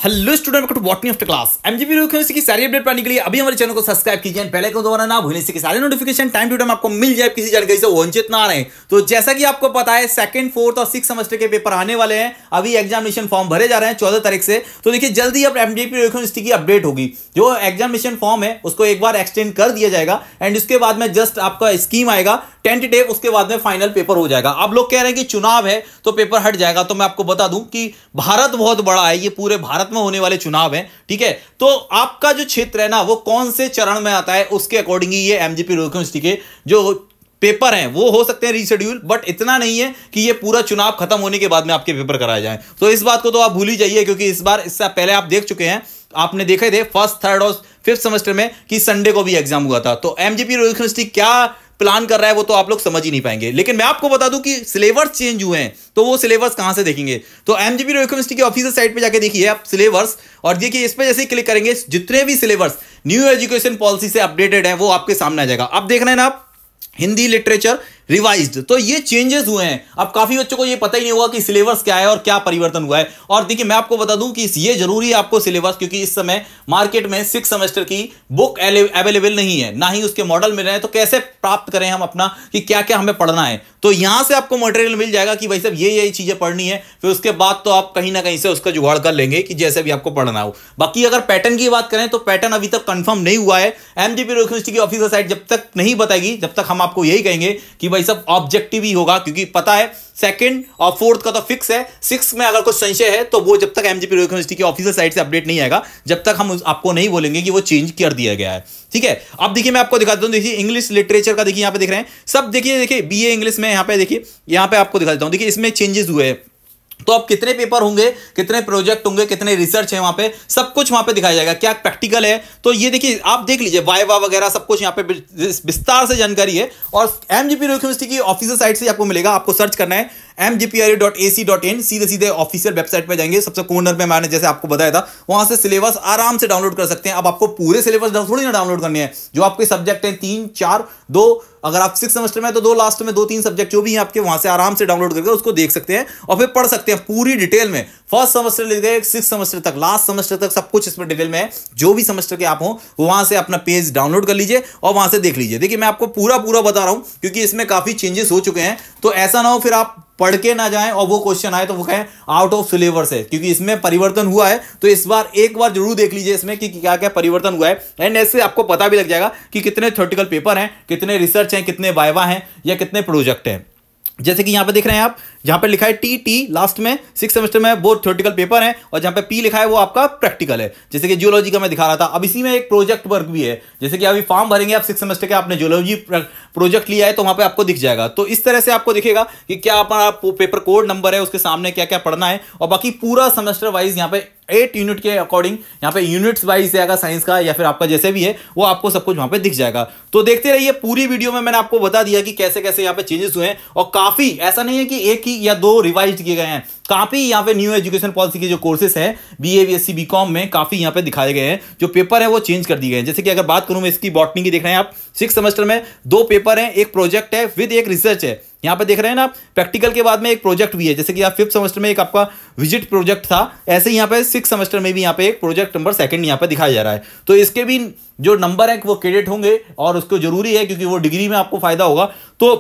Hello student, welcome to botany of the class. MGP university की सारी update पाने के लिए अभी हमारे चैनल को सब्सक्राइब कीजिए। पहले को दोबारा ना भूलने से कि सारे नोटिफिकेशन टाइम टू टाइम आपको मिल जाए, किसी जानकारी से वंचित ना रहे। तो जैसा कि आपको पता है, सेकंड, फोर्थ और सिक्स सेमेस्टर के पेपर आने वाले हैं। अभी एग्जामिनेशन फॉर्म भरे जा रहे हैं 14 तारीख से। तो देखिए, जल्दी अब एमजीपी यूनिवर्सिटी की अपडेट होगी। जो एग्जामिनेशन फॉर्म है उसको एक बार एक्सटेंड कर दिया जाएगा एंड उसके बाद में जस्ट आपका स्कीम आएगा टेंटेटिव, उसके बाद में फाइनल पेपर हो जाएगा। अब लोग कह रहे हैं कि चुनाव है तो पेपर हट जाएगा। तो मैं आपको बता दूं कि भारत बहुत बड़ा है, ये पूरे भारत में होने वाले चुनाव है, ठीक है। तो आपका जो क्षेत्र है ना, वो कौन से चरण में आता है उसके अकॉर्डिंग ही ये एमजीपी यूनिवर्सिटी के जो पेपर हैं वो हो सकते हैं रीशेड्यूल, बट इतना नहीं है कि ये पूरा चुनाव खत्म होने के बाद में आपके पेपर कराए जाएं। तो इस बात को तो आप भूल ही जाइए, क्योंकि इस बार इससे पहले आप देख चुके हैं, आपने देखे थे फर्स्ट, थर्ड और फिफ्थ सेमेस्टर में कि संडे को भी एग्जाम हुआ था। तो एमजीपी यूनिवर्सिटी क्या प्लान कर रहा है वो तो आप लोग समझ ही नहीं पाएंगे। लेकिन मैं आपको बता दूं कि सिलेबस चेंज हुए हैं, तो वो सिलेबस कहां से देखेंगे? तो एमजीपी यूनिवर्सिटी के ऑफिशियल साइट पे जाके देखिए आप सिलेबस, और देखिए इस पे जैसे ही क्लिक करेंगे जितने भी सिलेबस न्यू एजुकेशन पॉलिसी से अपडेटेड है वो आपके सामने आ जाएगा। अब देख रहे हैं ना आप, हिंदी लिटरेचर रिवाइज्ड, तो ये चेंजेस हुए हैं। अब काफी बच्चों को ये पता ही नहीं होगा कि सिलेबस क्या है और क्या परिवर्तन हुआ है। और देखिए, मैं आपको बता दूं कि ये जरूरी है आपको सिलेबस, क्योंकि इस समय मार्केट में सिक्स सेमेस्टर की बुक अवेलेबल नहीं है, ना ही उसके मॉडल मिल रहे हैं। तो कैसे प्राप्त करें हम अपना कि क्या क्या हमें पढ़ना है? तो यहां से आपको मटेरियल मिल जाएगा कि भाई साहब ये चीजें पढ़नी है। फिर उसके बाद तो आप कहीं ना कहीं से उसका जुगाड़ कर लेंगे कि जैसे भी आपको पढ़ना हो। बाकी अगर पैटर्न की बात करें तो पैटर्न अभी तक कंफर्म नहीं हुआ है। एमजीपी यूनिवर्सिटी की ऑफिशियल साइट जब तक नहीं बताएगी, जब तक हम आपको यही कहेंगे कि भाई साहब ऑब्जेक्टिव ही होगा, क्योंकि पता है सेकंड और फोर्थ का तो फिक्स है। सिक्स में अगर कुछ संशय है तो वो जब तक एमजीपी यूनिवर्सिटी की ऑफिशियल साइट से अपडेट नहीं आएगा, जब तक हम आपको नहीं बोलेंगे कि वो चेंज कर दिया गया है, ठीक है। अब देखिए, मैं आपको दिखाता हूं, देखिए इंग्लिश लिटरेचर का देखिए यहाँ पे देख रहे हैं सब, देखिए बीए इंग्लिश में यहाँ पे देखिए, यहाँ पे आपको दिखा देता हूं। देखिए इसमें चेंजेस हुए हैं। तो अब कितने पेपर होंगे, कितने प्रोजेक्ट होंगे, कितने रिसर्च है, वहां पे सब कुछ वहां पे दिखाया जाएगा। क्या प्रैक्टिकल है, तो ये देखिए आप देख लीजिए, वाइवा वगैरह सब कुछ यहाँ पे विस्तार से जानकारी है। और एमजीपी यूनिवर्सिटी की ऑफिशियल साइट से आपको मिलेगा। आपको सर्च करना है mgpru.ac.in, सीधे सीधे ऑफिशियल वेबसाइट पे जाएंगे। सबसे कॉर्नर पे मैंने जैसे आपको बताया था, वहां से सिलेबस आराम से डाउनलोड कर सकते हैं। अब आपको पूरे सिलेबस थोड़ी ना डाउनलोड करने हैं, जो आपके सब्जेक्ट हैं 3, 4, 2, अगर आप सिक्स सेमेस्टर में तो 2 लास्ट में 2-3 सब्जेक्ट जो भी हैं आपके, वहां से आराम से डाउनलोड करके उसको देख सकते हैं और फिर पढ़ सकते हैं पूरी डिटेल में। फर्स्ट सेमेस्टर लेके सिक्स सेमेस्टर तक, लास्ट सेमेस्टर तक सब कुछ इसमें डिटेल में है। जो भी सेमेस्टर के आप हो वहां से अपना पेज डाउनलोड कर लीजिए और वहां से देख लीजिए। देखिए मैं आपको पूरा बता रहा हूं, क्योंकि इसमें काफी चेंजेस हो चुके हैं। तो ऐसा ना हो फिर आप पढ़ के ना जाएं और वो क्वेश्चन आए तो वो कहें आउट ऑफ सिलेबस है, क्योंकि इसमें परिवर्तन हुआ है। तो इस बार एक बार जरूर देख लीजिए इसमें कि क्या क्या परिवर्तन हुआ है, एंड ऐसे आपको पता भी लग जाएगा कि कितने थ्योरेटिकल पेपर हैं, कितने रिसर्च हैं, कितने वाइवा हैं या कितने प्रोजेक्ट हैं। जैसे कि यहां पे देख रहे हैं आप, जहां पे लिखा है टी लास्ट में, सिक्स सेमेस्टर में वो थ्योरेटिकल पेपर है, और जहां पे पी लिखा है वो आपका प्रैक्टिकल है। जैसे कि जियोलॉजी का मैं दिखा रहा था। अब इसी में एक प्रोजेक्ट वर्क भी है, जैसे कि अभी फॉर्म भरेंगे आप सिक्स सेमेस्टर के, आपने जियोलॉजी प्रोजेक्ट लिया है तो वहां पे आपको दिख जाएगा। तो इस तरह से आपको दिखेगा कि क्या अपना पेपर कोड नंबर है, उसके सामने क्या क्या पढ़ना है, और बाकी पूरा सेमेस्टर वाइज यहाँ पे 8 यूनिट के अकॉर्डिंग यहाँ पे यूनिट्स वाइज जाएगा, साइंस का या फिर आपका जैसे भी है वो आपको सब कुछ वहां पे दिख जाएगा। तो देखते रहिए, पूरी वीडियो में मैंने आपको बता दिया कि कैसे कैसे यहाँ पे चेंजेस हुए हैं। और काफी ऐसा नहीं है कि एक ही या 2 रिवाइज किए गए हैं, काफी यहाँ पे न्यू एजुकेशन पॉलिसी के जो कोर्सेस हैं बीए, बीएससी, बीकॉम में काफी यहाँ पे दिखाए गए हैं। जो पेपर है वो चेंज कर दिए गए हैं। जैसे कि अगर बात करूं मैं इसकी, बॉटनी की देख रहे हैं आप, सिक्स सेमेस्टर में 2 पेपर हैं, एक प्रोजेक्ट है विद एक रिसर्च है। यहाँ पे देख रहे हैं ना, प्रैक्टिकल के बाद में एक प्रोजेक्ट भी है। जैसे कि आप फिफ्थ सेमेस्टर में एक आपका विजिट प्रोजेक्ट था, ऐसे ही यहाँ पे सिक्स सेमेस्टर में भी यहाँ पे एक प्रोजेक्ट नंबर 2 यहाँ पे दिखाया जा रहा है। तो इसके भी जो नंबर है वो क्रेडिट होंगे, और उसको जरूरी है क्योंकि वो डिग्री में आपको फायदा होगा। तो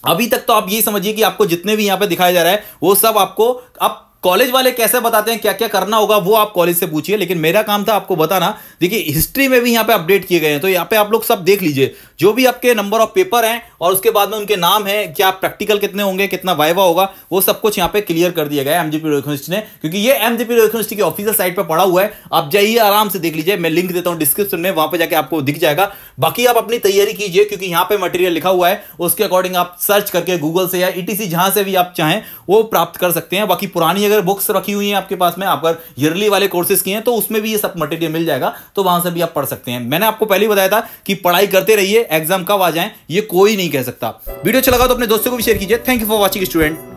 अभी तक तो आप ये समझिए कि आपको जितने भी यहाँ पे दिखाया जा रहा है वो सब आपको, अब कॉलेज वाले कैसे बताते हैं क्या क्या करना होगा वो आप कॉलेज से पूछिए, लेकिन मेरा काम था आपको बताना। देखिए हिस्ट्री में भी यहाँ पे अपडेट किए गए हैं, तो यहाँ पे आप लोग सब देख लीजिए, जो भी आपके नंबर ऑफ पेपर हैं और उसके बाद में उनके नाम है, क्या प्रैक्टिकल कितने होंगे, कितना वाइवा होगा, वो सब कुछ यहाँ पे क्लियर कर दिया गया है एमजीपी यूनिवर्सिटी ने, क्योंकि ये एमजीपी यूनिवर्सिटी की ऑफिशियल साइट पर पड़ा हुआ है। आप जाइए आराम से देख लीजिए, मैं लिंक देता हूं डिस्क्रिप्शन में, वहां पर जाके आपको दिख जाएगा। बाकी आप अपनी तैयारी कीजिए, क्योंकि यहाँ पे मटेरियल लिखा हुआ है, उसके अकॉर्डिंग आप सर्च करके गूगल से या ईटीसी जहां से भी आप चाहें वो प्राप्त कर सकते हैं। बाकी पुरानी अगर बुक्स रखी हुई है आपके पास में, आप अगर ईयरली वाले कोर्सेज किए हैं तो उसमें भी ये सब मटेरियल मिल जाएगा, तो वहां से भी आप पढ़ सकते हैं। मैंने आपको पहले ही बताया था कि पढ़ाई करते रहिए, एग्जाम कब आ जाए ये कोई नहीं कह सकता। वीडियो अच्छा लगा तो अपने दोस्तों को भी शेयर कीजिए। Thank you for watching student.